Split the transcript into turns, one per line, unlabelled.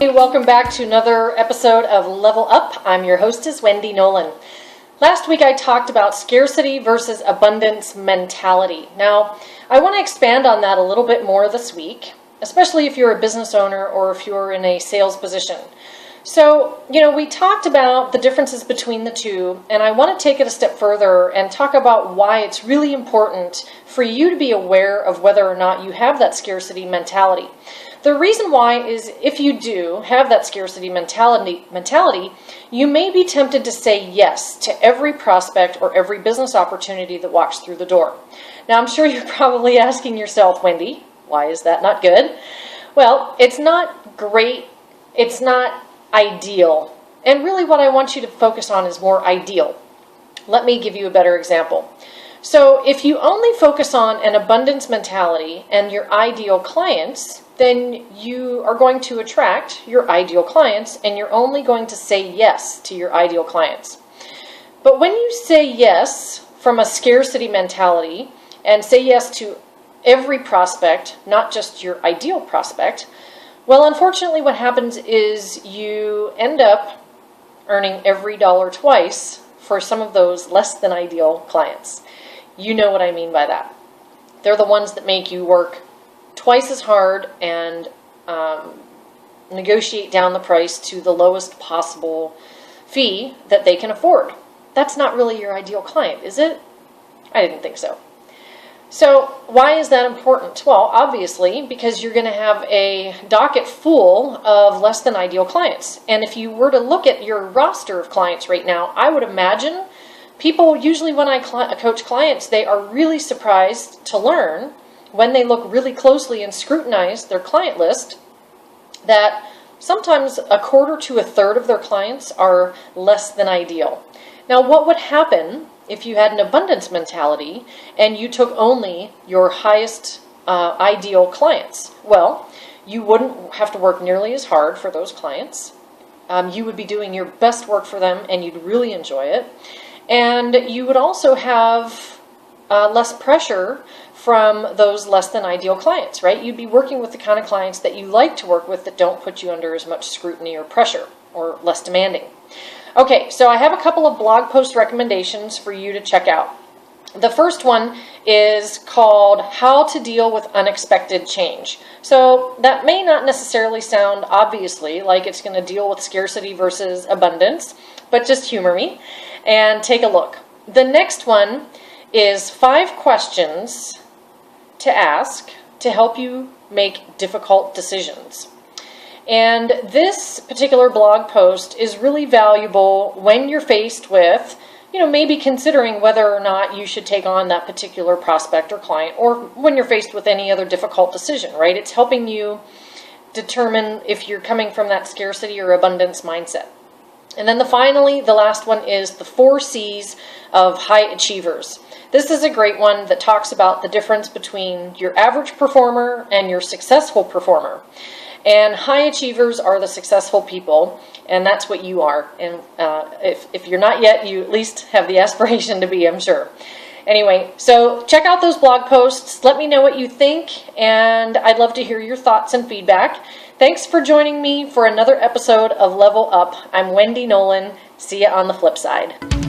Hey, welcome back to another episode of Level Up. I'm your hostess, Wendy Nolin. Last week I talked about scarcity versus abundance mentality. Now, I want to expand on that a little bit more this week, especially if you're a business owner or if you're in a sales position. So, we talked about the differences between the two, and I want to take it a step further and talk about why it's really important for you to be aware of whether or not you have that scarcity mentality. The reason why is if you do have that scarcity mentality, you may be tempted to say yes to every prospect or every business opportunity that walks through the door. Now, I'm sure you're probably asking yourself, Wendy, why is that not good? Well, it's not great. It's not ideal. And really what I want you to focus on is more ideal. Let me give you a better example. So if you only focus on an abundance mentality and your ideal clients, then you are going to attract your ideal clients and you're only going to say yes to your ideal clients. But when you say yes from a scarcity mentality and say yes to every prospect, not just your ideal prospect, well, unfortunately what happens is you end up earning every dollar twice for some of those less than ideal clients. You know what I mean by that. They're the ones that make you work twice as hard and negotiate down the price to the lowest possible fee that they can afford. That's not really your ideal client, is it? I didn't think so. So why is that important? Well, obviously, because you're going to have a docket full of less than ideal clients. And if you were to look at your roster of clients right now, I would imagine people, usually when I coach clients, they are really surprised to learn when they look really closely and scrutinize their client list that sometimes a quarter to a third of their clients are less than ideal. Now, what would happen if you had an abundance mentality and you took only your highest ideal clients? Well, you wouldn't have to work nearly as hard for those clients. You would be doing your best work for them and you'd really enjoy it. And you would also have less pressure from those less than ideal clients, right? You'd be working with the kind of clients that you like to work with that don't put you under as much scrutiny or pressure or less demanding. Okay, so I have a couple of blog post recommendations for you to check out. The first one is called How to Deal with Unexpected Change. So that may not necessarily sound obviously like it's going to deal with scarcity versus abundance, but just humor me and take a look. The next one is 5 questions to ask to help you make difficult decisions. And this particular blog post is really valuable when you're faced with, maybe considering whether or not you should take on that particular prospect or client, or when you're faced with any other difficult decision, right? It's helping you determine if you're coming from that scarcity or abundance mindset. And then finally, the last one is the 4 C's of high achievers. This is a great one that talks about the difference between your average performer and your successful performer. And high achievers are the successful people, and that's what you are. And if you're not yet, you at least have the aspiration to be, I'm sure. Anyway, so check out those blog posts. Let me know what you think, and I'd love to hear your thoughts and feedback. Thanks for joining me for another episode of Level Up. I'm Wendy Nolin. See you on the flip side.